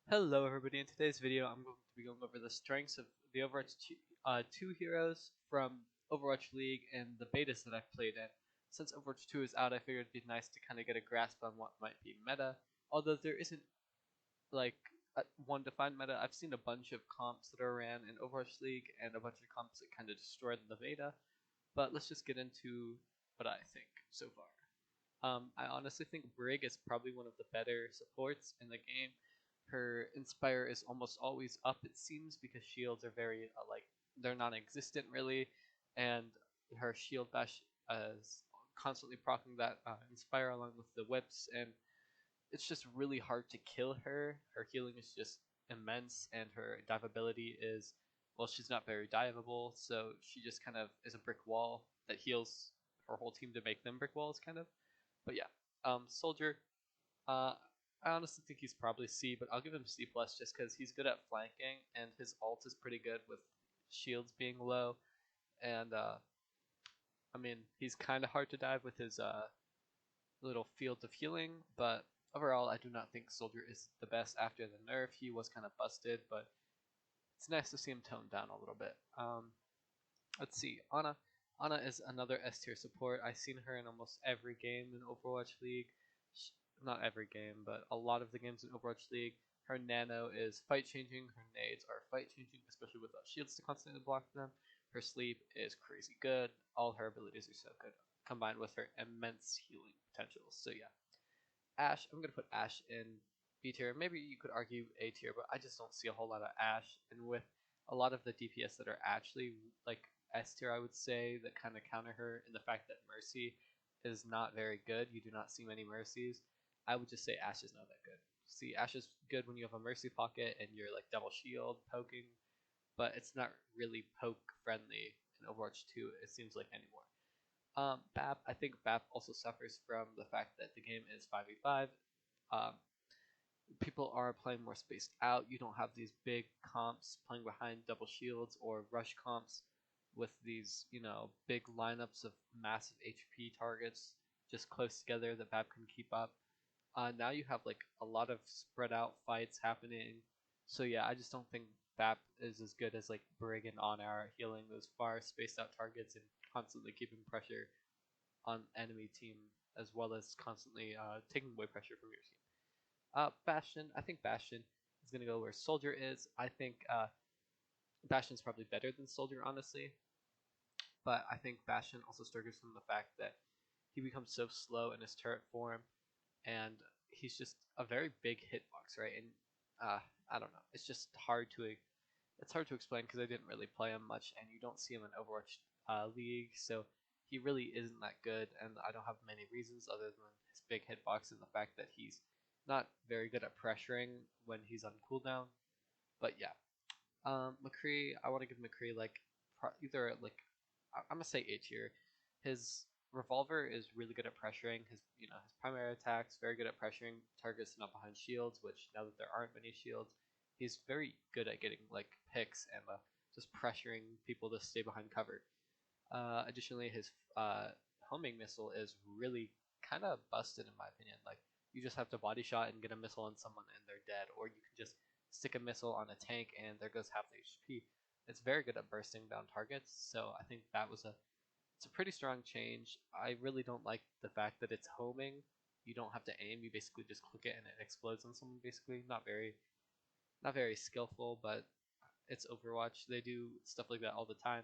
Hello everybody, in today's video I'm going to be going over the strengths of the Overwatch 2 heroes from Overwatch League and the betas that I've played in. Since Overwatch 2 is out, I figured it'd be nice to kind of get a grasp on what might be meta, although there isn't like one defined meta. I've seen a bunch of comps that are ran in Overwatch League and a bunch of comps that kind of destroyed the beta, but let's just get into what I think so far. I honestly think Brig is probably one of the better supports in the game. Her Inspire is almost always up, it seems, because shields are very they're non-existent really, and her shield bash is constantly proccing that Inspire along with the whips, and it's just really hard to kill her. Her healing is just immense, and her dive ability is, well, she's not very diveable, so she just kind of is a brick wall that heals her whole team to make them brick walls, kind of. But yeah, Soldier, uh, I honestly think he's probably C, but I'll give him C plus just because he's good at flanking and his ult is pretty good with shields being low. And I mean, he's kind of hard to dive with his little fields of healing, but overall, I do not think Soldier is the best after the nerf. He was kind of busted, but it's nice to see him toned down a little bit. Let's see, Ana. Ana is another S tier support. I've seen her in almost every game in Overwatch League. Not every game, but a lot of the games in Overwatch League. Her nano is fight changing. Her nades are fight changing, especially without shields to constantly block them. Her sleep is crazy good. All her abilities are so good, combined with her immense healing potential. So yeah, Ashe. I'm gonna put Ashe in B tier. Maybe you could argue A tier, but I just don't see a whole lot of Ashe. And with a lot of the DPS that are actually like S tier, I would say, that kind of counter her in the fact that Mercy is not very good. You do not see many Mercies. I would just say Ashe is not that good. See, Ashe is good when you have a Mercy pocket and you're like double shield poking, but it's not really poke friendly in Overwatch 2, it seems like, anymore. BAP, I think BAP also suffers from the fact that the game is 5v5. Um, People are playing more spaced out. You don't have these big comps playing behind double shields or rush comps with these, big lineups of massive HP targets just close together that BAP can keep up. Now you have like a lot of spread out fights happening. So yeah, I just don't think BAP is as good as like Brig and Onar healing those far spaced out targets and constantly keeping pressure on enemy team, as well as constantly taking away pressure from your team. Bastion, I think Bastion is going to go where Soldier is. I think Bastion's probably better than Soldier, honestly. But I think Bastion also struggles from the fact that he becomes so slow in his turret form, and he's just a very big hitbox, right? And I don't know, it's just hard to explain because I didn't really play him much, and you don't see him in Overwatch League, so he really isn't that good, and I don't have many reasons other than his big hitbox and the fact that he's not very good at pressuring when he's on cooldown. But yeah, McCree, I want to give McCree like either like I'm gonna say A tier. His revolver is really good at pressuring. His primary attacks very good at pressuring targets not behind shields. Which now that there aren't many shields, he's very good at getting like picks and just pressuring people to stay behind cover. Additionally, his homing missile is really kind of busted in my opinion. Like you just have to body shot and get a missile on someone and they're dead, or you can just stick a missile on a tank and there goes half the HP. It's very good at bursting down targets, so I think it's a pretty strong change. I really don't like the fact that it's homing. You don't have to aim. You basically just click it and it explodes on someone. Basically, not very skillful, but it's Overwatch. They do stuff like that all the time.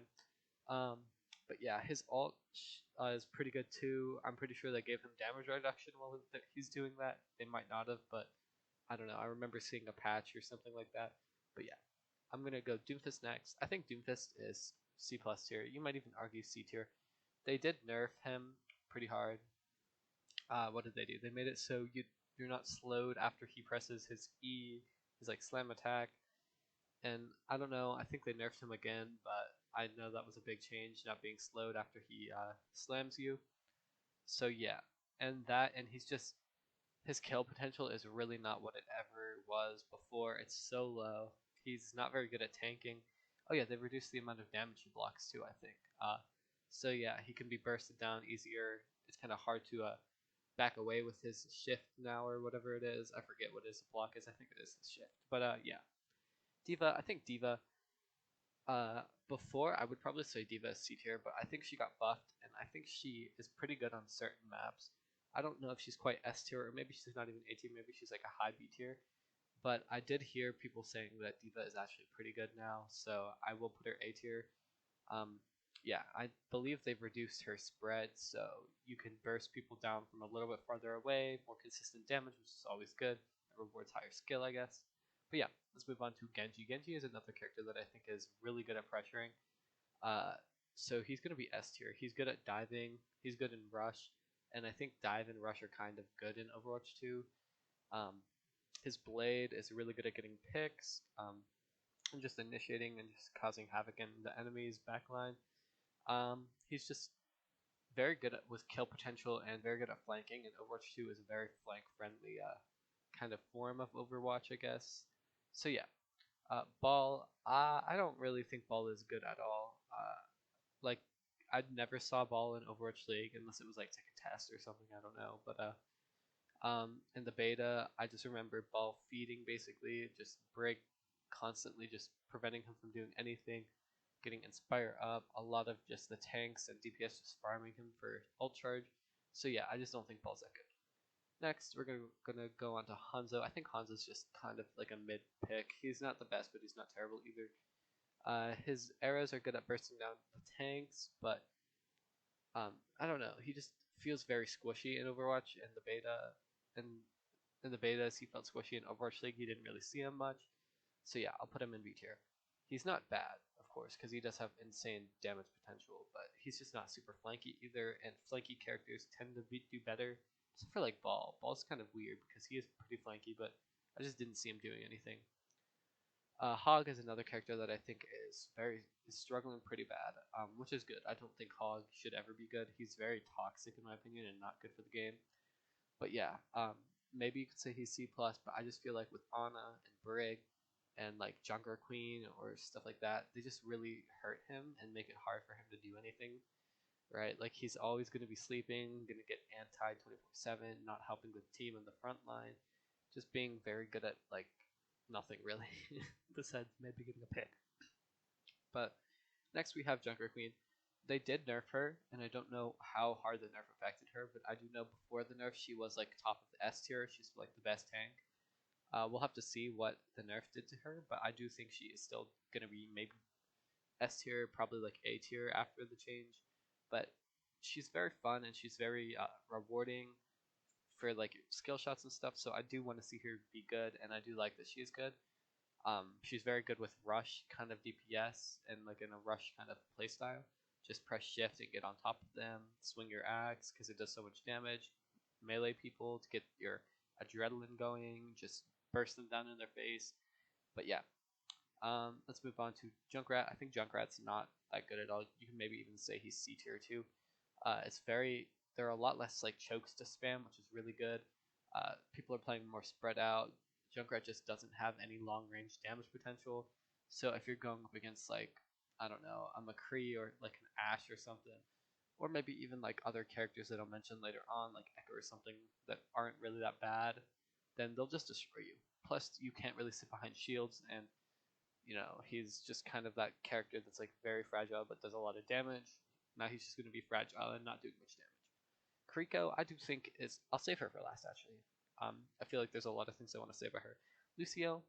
Um, but yeah, his ult is pretty good too. I'm pretty sure they gave him damage reduction while he's doing that. They might not have, but I don't know. I remember seeing a patch or something like that. But yeah, I'm gonna go Doomfist next. I think Doomfist is C plus tier. You might even argue C tier. They did nerf him pretty hard. What did they do? They made it so you're not slowed after he presses his E, his like slam attack. And I don't know. I think they nerfed him again, but I know that was a big change, not being slowed after he slams you. So yeah, and he's just his kill potential is really not what it ever was before. It's so low. He's not very good at tanking. Oh yeah, they've reduced the amount of damage he blocks too, I think. So yeah, he can be bursted down easier. It's kind of hard to back away with his shift now or whatever it is. I forget what his block is. I think it is his shift. But yeah, D.Va. I think D.Va. Before I would probably say D.Va is C tier, but I think she got buffed, and I think she is pretty good on certain maps. I don't know if she's quite S tier, or maybe she's not even A tier. Maybe she's like a high B tier. But I did hear people saying that D.Va is actually pretty good now, so I will put her A tier. Yeah, I believe they've reduced her spread, so you can burst people down from a little bit farther away, more consistent damage, which is always good. It rewards higher skill, I guess. But yeah, let's move on to Genji. Genji is another character that I think is really good at pressuring. So he's going to be S tier. He's good at diving, he's good in rush, and I think dive and rush are kind of good in Overwatch 2. His blade is really good at getting picks, and just initiating and just causing havoc in the enemy's backline. He's just very good with kill potential and very good at flanking, and Overwatch 2 is a very flank-friendly kind of form of Overwatch, I guess. So yeah, Ball, I don't really think Ball is good at all. Like, I never saw Ball in Overwatch League unless it was like to contest or something, I don't know. But in the beta, I just remember Ball feeding basically, just break constantly, just preventing him from doing anything, getting Inspire up, a lot of just the tanks and DPS just farming him for ult charge. So yeah, I just don't think Ball's that good. Next, we're gonna go on to Hanzo. I think Hanzo's just kind of like a mid pick. He's not the best, but he's not terrible either. His arrows are good at bursting down the tanks, but I don't know. He just feels very squishy in Overwatch in the beta. And in the betas, he felt squishy in Overwatch League. You didn't really see him much. So yeah, I'll put him in B tier. He's not bad, of course, because he does have insane damage potential, but he's just not super flanky either, and flanky characters tend to do better. Except for like Ball. Ball's kind of weird because he is pretty flanky, but I just didn't see him doing anything. Hog is another character that I think is struggling pretty bad, which is good. I don't think Hog should ever be good. He's very toxic in my opinion and not good for the game. But yeah, maybe you could say he's C plus, but I just feel like with Ana and Brig and like Junkrat Queen or stuff like that, they just really hurt him and make it hard for him to do anything. Right? Like he's always going to be sleeping, going to get anti 24/7, not helping the team in the front line, just being very good at like nothing really, besides maybe getting a pick. But next we have Junkrat Queen. They did nerf her, and I don't know how hard the nerf affected her, but I do know before the nerf she was like top of the S tier. She's like the best tank. We'll have to see what the nerf did to her, but I do think she is still gonna be maybe S tier, probably like A tier after the change. But she's very fun and she's very rewarding for like skill shots and stuff. So I do want to see her be good, and I do like that she is good. She's very good with rush kind of DPS and like in a rush kind of playstyle. Just press shift and get on top of them, swing your axe because it does so much damage, melee people to get your adrenaline going, just burst them down in their face. But yeah, let's move on to Junkrat. I think Junkrat's not that good at all. You can maybe even say he's C tier too. There are a lot less like chokes to spam, which is really good. People are playing more spread out. Junkrat just doesn't have any long range damage potential. So if you're going up against like, I don't know, a McCree or like an Ashe or something, or maybe even like other characters that I'll mention later on, like Echo or something that aren't really that bad, then they'll just destroy you. Plus, you can't really sit behind shields, and you know he's just kind of that character that's like very fragile but does a lot of damage. Now he's just going to be fragile and not doing much damage. Kiriko, I do think is. I'll save her for last actually. I feel like there's a lot of things I want to say about her. Lucio,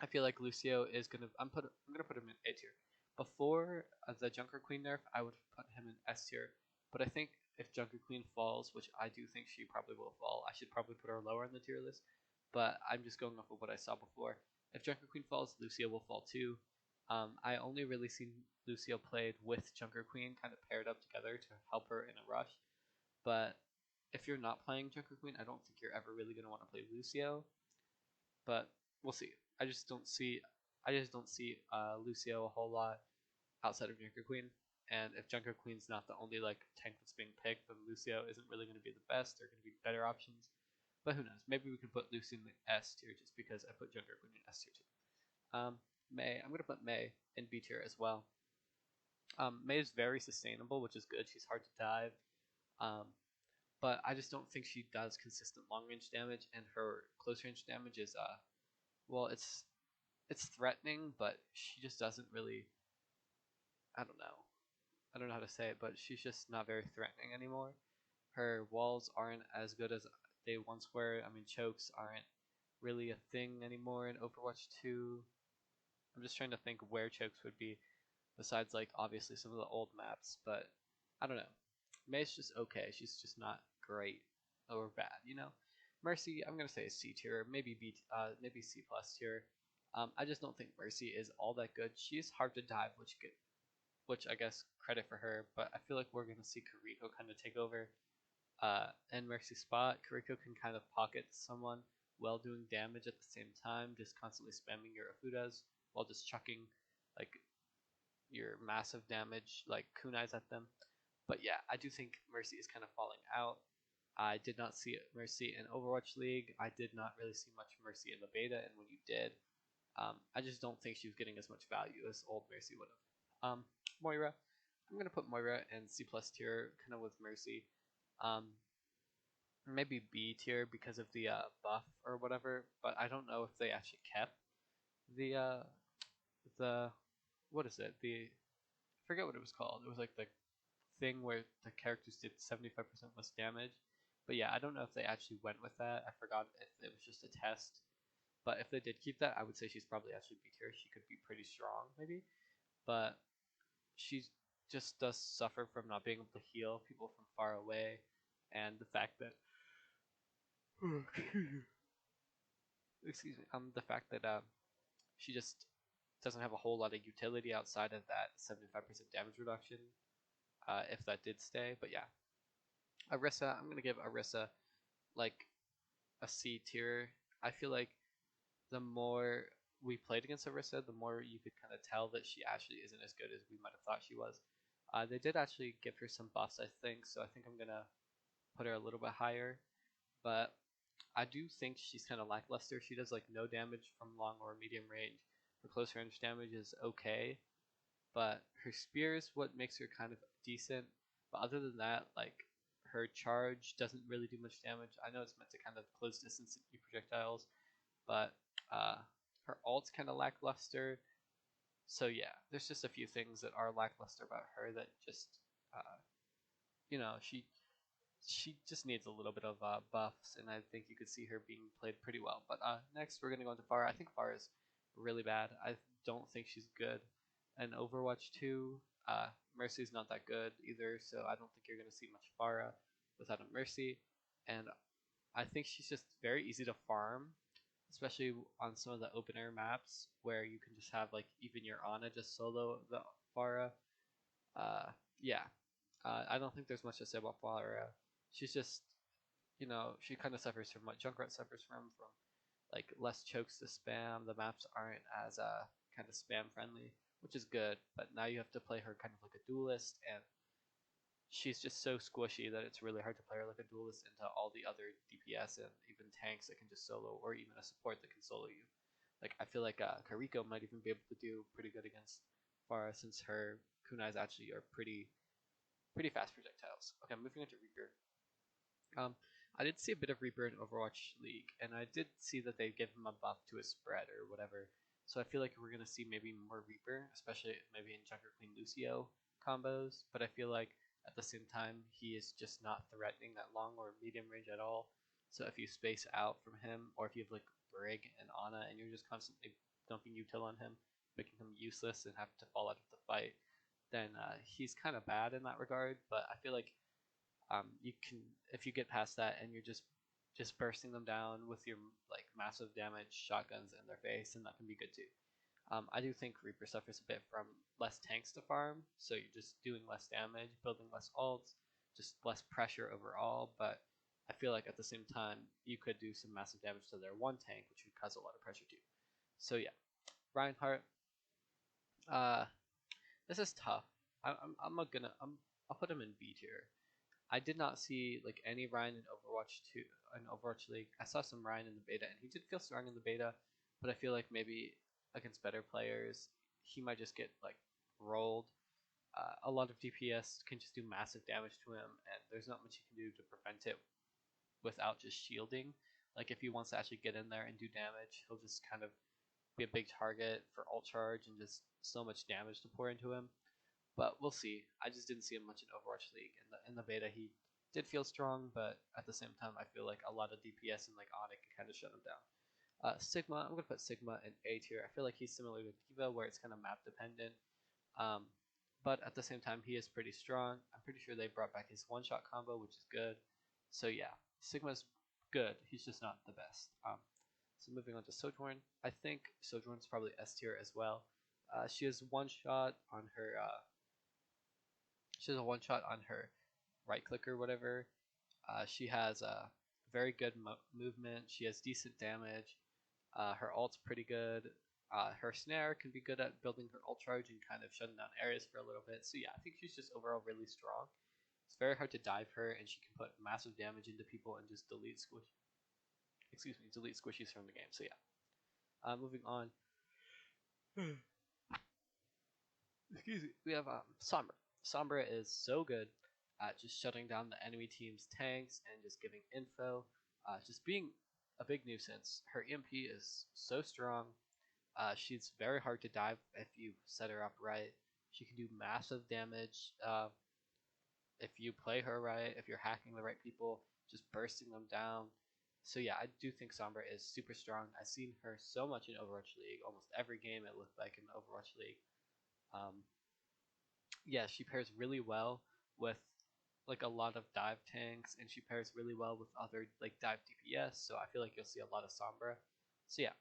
I feel like Lucio is gonna. I'm gonna put him in A tier. Before the Junkrat Queen nerf, I would put him in S tier. But I think if Junkrat Queen falls, which I do think she probably will fall, I should probably put her lower in the tier list. But I'm just going off of what I saw before. If Junkrat Queen falls, Lucio will fall too. I only really seen Lucio played with Junkrat Queen, kind of paired up together to help her in a rush. But if you're not playing Junkrat Queen, I don't think you're ever really gonna want to play Lucio. But we'll see. I just don't see Lucio a whole lot outside of Junkrat Queen. And if Junkrat Queen's not the only like tank that's being picked, then Lucio isn't really going to be the best. There are going to be better options. But who knows? Maybe we could put Lucio in the S tier just because I put Junkrat Queen in S tier too. Mei, I'm going to put Mei in B tier as well. Mei is very sustainable, which is good. She's hard to dive. but I just don't think she does consistent long range damage, and her close range damage is well, it's threatening, but she just doesn't really. I don't know. I don't know how to say it, but she's just not very threatening anymore. Her walls aren't as good as they once were. I mean, chokes aren't really a thing anymore in Overwatch 2. I'm just trying to think where chokes would be, besides like obviously some of the old maps, but I don't know. May's just okay. She's just not great or bad, you know. Mercy, I'm gonna say C tier, maybe maybe C plus tier. I just don't think Mercy is all that good. She's hard to dive, which I guess credit for her, but I feel like we're gonna see Kiriko kind of take over and Mercy's spot. Kiriko can kind of pocket someone while doing damage at the same time, just constantly spamming your Afudas while just chucking like your massive damage like kunais at them. But yeah, I do think Mercy is kind of falling out. I did not see Mercy in Overwatch League. I did not really see much Mercy in the beta, and when you did, I just don't think she was getting as much value as old Mercy would have. Moira, I'm gonna put Moira in C plus tier, kind of with Mercy. Maybe B tier because of the buff or whatever, but I don't know if they actually kept the what is it? I forget what it was called. It was like the thing where the characters did 75% less damage. But yeah, I don't know if they actually went with that. I forgot if it was just a test. But if they did keep that, I would say she's probably actually B tier. She could be pretty strong, maybe. But she just does suffer from not being able to heal people from far away, and the fact that excuse me, the fact that she just doesn't have a whole lot of utility outside of that 75% damage reduction, if that did stay. But yeah, Orisa, I'm gonna give Orisa like a C tier. I feel like the more we played against Orisa, the more you could kind of tell that she actually isn't as good as we might have thought she was. They did actually give her some buffs, I think, so I think I'm gonna put her a little bit higher. But I do think she's kind of lackluster. She does like no damage from long or medium range. Her close range damage is okay, but her spear is what makes her kind of decent. But other than that, like her charge doesn't really do much damage. I know it's meant to kind of close distance you projectiles, but her ult's kind of lackluster. So yeah, there's just a few things that are lackluster about her that just, uh, you know, she just needs a little bit of buffs, and I think you could see her being played pretty well. But next, we're gonna go into Pharah. I think Pharah is really bad. I don't think she's good. And Overwatch 2, Mercy's not that good either, so I don't think you're gonna see much Pharah without a Mercy. And I think she's just very easy to farm, especially on some of the open air maps where you can just have like even your Ana just solo the Pharah. Yeah, I don't think there's much to say about Pharah. She's just, she kind of suffers from what Junkrat suffers from like less chokes to spam. The maps aren't as kind of spam friendly, which is good. But now you have to play her kind of like a duelist, and she's just so squishy that it's really hard to play her like a duelist into all the other DPS and even tanks that can just solo, or even a support that can solo you. Like I feel like Kiriko might even be able to do pretty good against Pharah, since her kunais actually are pretty fast projectiles. Okay, moving on to Reaper. I did see a bit of Reaper in Overwatch League, and I did see that they give him a buff to his spread or whatever. So I feel like we're gonna see maybe more Reaper, especially maybe in Junkrat Queen Lucio combos. But I feel like at the same time he is just not threatening that long or medium range at all. So if you space out from him, or if you have like Brig and Ana, and you're just constantly dumping util on him, making him useless and have to fall out of the fight, then he's kind of bad in that regard. But I feel like you can, if you get past that and you're just bursting them down with your like massive damage shotguns in their face, and that can be good too. I do think Reaper suffers a bit from less tanks to farm, so you're just doing less damage, building less ults, just less pressure overall. But I feel like at the same time you could do some massive damage to their one tank, which would cause a lot of pressure too. So yeah, Reinhardt. Uh, this is tough. I'm not gonna. I'll put him in B tier. I did not see like any Ryan in Overwatch 2 in Overwatch League. I saw some Ryan in the beta, and he did feel strong in the beta, but I feel like maybe against better players, he might just get like rolled. a lot of DPS can just do massive damage to him, and there's not much you can do to prevent it without just shielding. Like if he wants to actually get in there and do damage, he'll just kind of be a big target for ult charge and just so much damage to pour into him. But we'll see. I just didn't see him much in Overwatch League. In the beta, he did feel strong, but at the same time, I feel like a lot of DPS and like Onyx can kind of shut him down. Sigma, I'm gonna put Sigma in A tier. I feel like he's similar to D.Va, where it's kind of map dependent. But at the same time, he is pretty strong. I'm pretty sure they brought back his one-shot combo, which is good. So yeah, Sigma's good. He's just not the best. So moving on to Sojourn, I think Sojourn's probably S tier as well. She has one shot on her. She has a one shot on her right click or whatever. She has a very good movement. She has decent damage. Her ult's pretty good. Her snare can be good at building her ult charge and kind of shutting down areas for a little bit. So yeah, I think she's just overall really strong. It's very hard to dive her, and she can put massive damage into people and just delete squishies from the game. So yeah. Moving on. Excuse me. We have Sombra. Sombra is so good at just shutting down the enemy team's tanks and just giving info. Just being a big nuisance. Her EMP is so strong. She's very hard to dive if you set her up right. She can do massive damage if you play her right, if you're hacking the right people, just bursting them down. So yeah, I do think Sombra is super strong. I've seen her so much in Overwatch League. Almost every game it looked like in Overwatch League. Yeah, she pairs really well with like a lot of dive tanks, and she pairs really well with other like dive DPS. So I feel like you'll see a lot of Sombra. So yeah,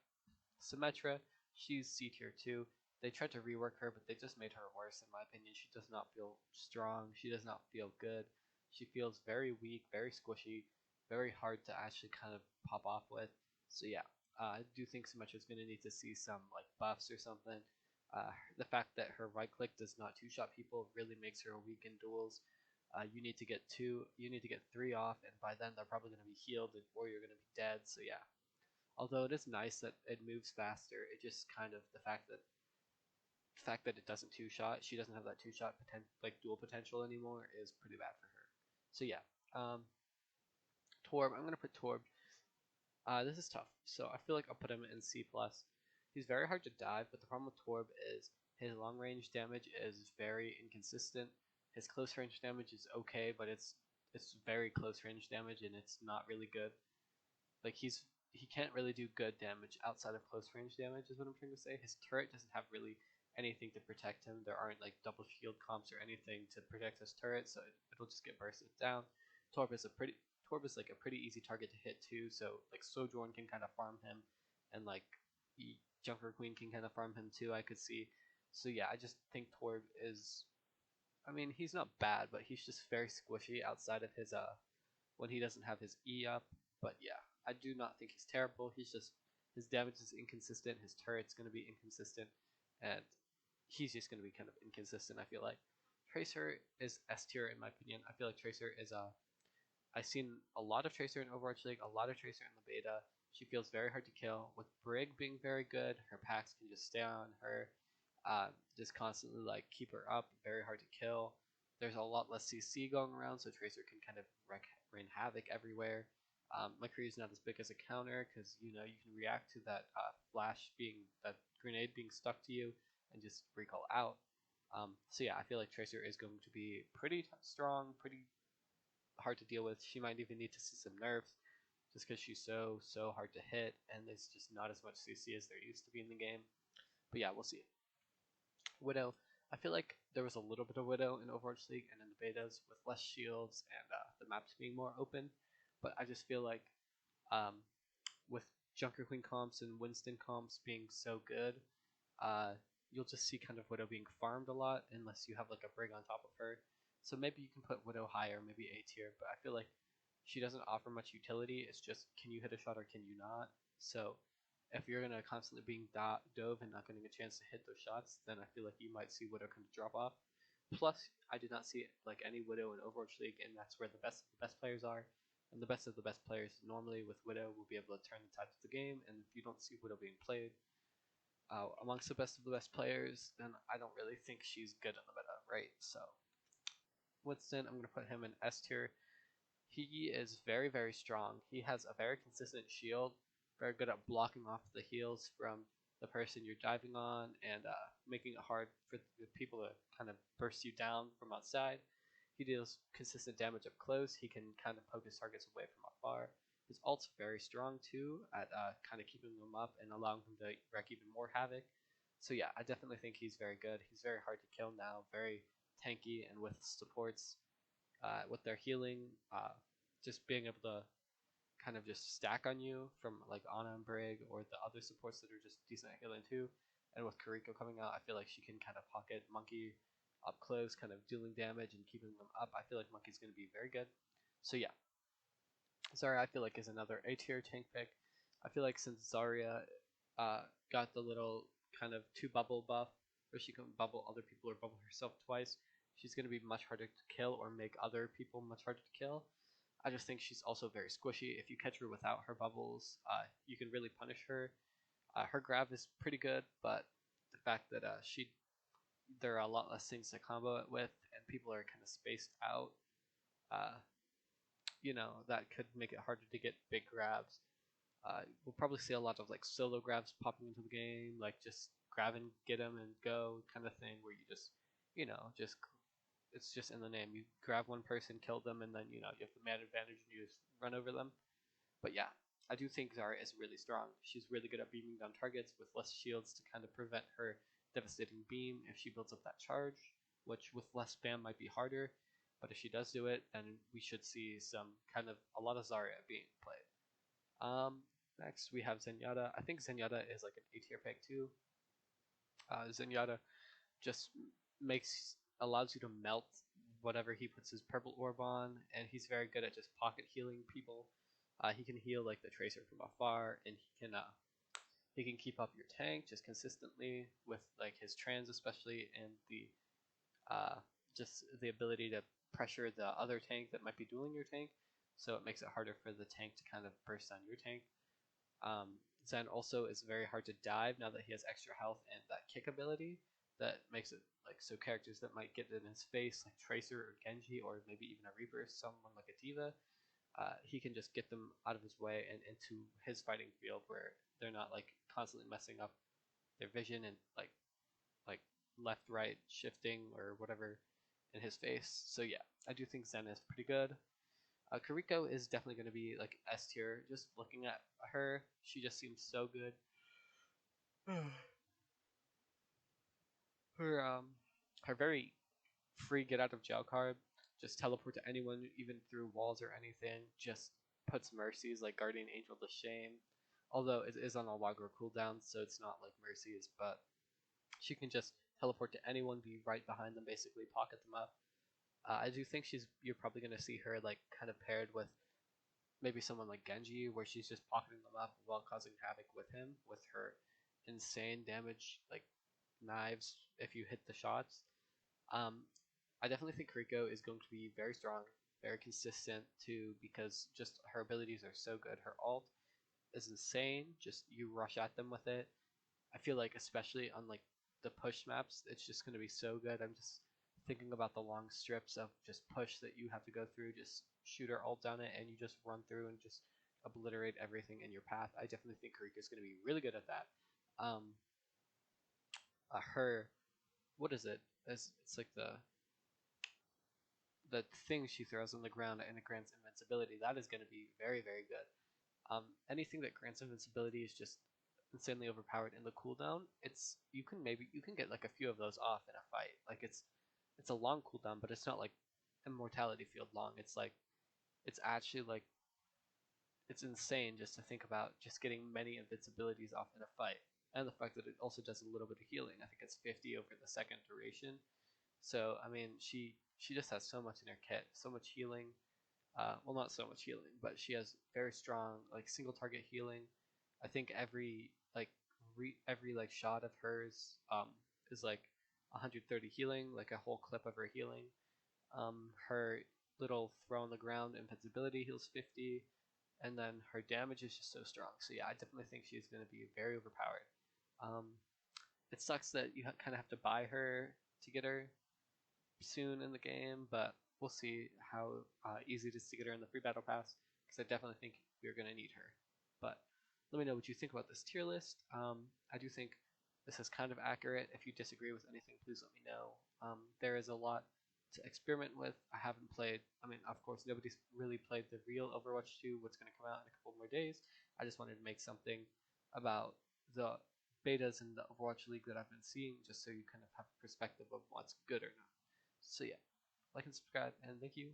Symmetra, she's C tier too. They tried to rework her, but they just made her worse in my opinion. She does not feel strong. She does not feel good. She feels very weak, very squishy, very hard to actually kind of pop off with. So yeah, I do think Symmetra's gonna need to see some like buffs or something. The fact that her right click does not two-shot people really makes her weak in duels. You need to get three off, and by then they're probably going to be healed, or you're going to be dead. So yeah. Although it is nice that it moves faster, it just kind of the fact that it doesn't two-shot, she doesn't have that two-shot like dual potential anymore, is pretty bad for her. So yeah. Torb, I'm going to put Torb. This is tough, so I feel like I'll put him in C+. He's very hard to dive, but the problem with Torb is his long range damage is very inconsistent. His close range damage is okay, but it's very close range damage, and it's not really good. Like he can't really do good damage outside of close range damage, is what I'm trying to say. His turret doesn't have really anything to protect him. There aren't like double shield comps or anything to protect his turret, so it'll just get bursted down. Torb is like a pretty easy target to hit too, so like Sojourn can kind of farm him, and like Junker Queen can kind of farm him too, I could see. So yeah, I just think Torb is, I mean, he's not bad, but he's just very squishy outside of his when he doesn't have his E up. But yeah, I do not think he's terrible. He's just, his damage is inconsistent, his turret's going to be inconsistent, and he's just going to be kind of inconsistent, I feel like. Tracer is S tier in my opinion. I feel like Tracer is I've seen a lot of Tracer in Overwatch League, a lot of Tracer in the beta. She feels very hard to kill. With Brig being very good, her packs can just stay on her, just constantly like keep her up, very hard to kill. There's a lot less CC going around, so Tracer can kind of rain havoc everywhere. McCree is not as big as a counter because you can react to that that grenade being stuck to you and just recall out. So yeah, I feel like Tracer is going to be pretty strong, pretty hard to deal with. She might even need to see some nerfs just because she's so hard to hit, and there's just not as much CC as there used to be in the game. But yeah, we'll see. Widow, I feel like there was a little bit of Widow in Overwatch League and in the betas with less shields and the maps being more open, but I just feel like with Junker Queen comps and Winston comps being so good, you'll just see kind of Widow being farmed a lot unless you have like a Brig on top of her. So maybe you can put Widow higher, maybe A tier, but I feel like she doesn't offer much utility. It's just, can you hit a shot or can you not? So if you're going to constantly being dove and not getting a chance to hit those shots, then I feel like you might see Widow kind of drop off. Plus, I did not see like any Widow in Overwatch League, and that's where the best of the best players are. And the best of the best players normally with Widow will be able to turn the tide of the game, and if you don't see Widow being played, amongst the best of the best players, then I don't really think she's good in the meta, right? So Winston, I'm gonna put him in S tier. He is very, very strong. He has a very consistent shield, very good at blocking off the heals from the person you're diving on and making it hard for the people to kind of burst you down from outside. He deals consistent damage up close. He can kind of poke his targets away from afar. His ult's very strong too at kind of keeping them up and allowing him to wreak even more havoc. So yeah, I definitely think he's very good. He's very hard to kill now, very tanky, and with supports with their healing, just being able to kind of just stack on you from like Ana and Brig or the other supports that are just decent at healing too. And with Kiriko coming out, I feel like she can kind of pocket Monkey up close, kind of dealing damage and keeping them up. I feel like Monkey's going to be very good. So yeah, Zarya I feel like is another A tier tank pick. I feel like since Zarya got the little kind of 2 bubble buff, where she can bubble other people or bubble herself twice, she's going to be much harder to kill or make other people much harder to kill. I just think she's also very squishy. If you catch her without her bubbles, you can really punish her. Her grab is pretty good, but the fact that there are a lot less things to combo it with, and people are kind of spaced out, uh, that could make it harder to get big grabs. We'll probably see a lot of like solo grabs popping into the game, like just grab and get them and go kind of thing, where you just, just it's just in the name. You grab one person, kill them, and then you have the man advantage and you just run over them. But yeah, I do think Zarya is really strong. She's really good at beaming down targets with less shields to kind of prevent her devastating beam if she builds up that charge, which with less spam might be harder. But if she does do it, then we should see a lot of Zarya being played. Next we have Zenyatta. I think Zenyatta is like an A tier pick too. Zenyatta just allows you to melt whatever he puts his purple orb on, and he's very good at just pocket healing people. He can heal like the tracer from afar, and he can keep up your tank just consistently with like his trans, especially, and the just the ability to pressure the other tank that might be dueling your tank. So it makes it harder for the tank to kind of burst on your tank. Zen also is very hard to dive now that he has extra health and that kick ability that makes it like so characters that might get in his face like Tracer or Genji or maybe even a Reaper, someone like a Diva, he can just get them out of his way and into his fighting field where they're not like constantly messing up their vision and like left right shifting or whatever in his face. So yeah, I do think Zen is pretty good. Kiriko is definitely going to be like S tier. Just looking at her, she just seems so good. Her very free get out of jail card, just teleport to anyone, even through walls or anything. Just puts mercies like Guardian Angel to shame. Although it is on a longer cooldown, so it's not like mercies, but she can just teleport to anyone, be right behind them, basically pocket them up. I do think you're probably gonna see her like kind of paired with maybe someone like Genji, where she's just pocketing them up while causing havoc with him with her insane damage, like knives if you hit the shots. Um, I definitely think Kiriko is going to be very strong, very consistent too, because just her abilities are so good. Her ult is insane. Just you rush at them with it. I feel like especially on like the push maps, it's just going to be so good. I'm just thinking about the long strips of just push that you have to go through. Just shoot her ult down it, and you just run through and just obliterate everything in your path. I definitely think Kiriko is going to be really good at that. Her, what is it? It's like the thing she throws on the ground and it grants invincibility. That is going to be very, very good. Anything that grants invincibility is just insanely overpowered in the cooldown. You can get like a few of those off in a fight. Like it's a long cooldown, but it's not like immortality field long. It's actually like it's insane just to think about just getting many invincibilities off in a fight. And the fact that it also does a little bit of healing. I think it's 50 over the second duration. So I mean, she just has so much in her kit, so much healing. Well, not so much healing, but she has very strong like single target healing. I think every like shot of hers is like 130 healing, like a whole clip of her healing. Her little throw on the ground invincibility heals 50, and then her damage is just so strong. So yeah, I definitely think she's going to be very overpowered. Um, It sucks that you kind of have to buy her to get her soon in the game, but we'll see how easy it is to get her in the free battle pass, because I definitely think we're going to need her. But let me know what you think about this tier list. I do think this is kind of accurate. If you disagree with anything, please let me know. There is a lot to experiment with. I haven't played, I mean, of course, nobody's really played the real Overwatch 2, what's going to come out in a couple more days. I just wanted to make something about the betas in the Overwatch League that I've been seeing, just so you kind of have a perspective of what's good or not. So yeah, like and subscribe, and thank you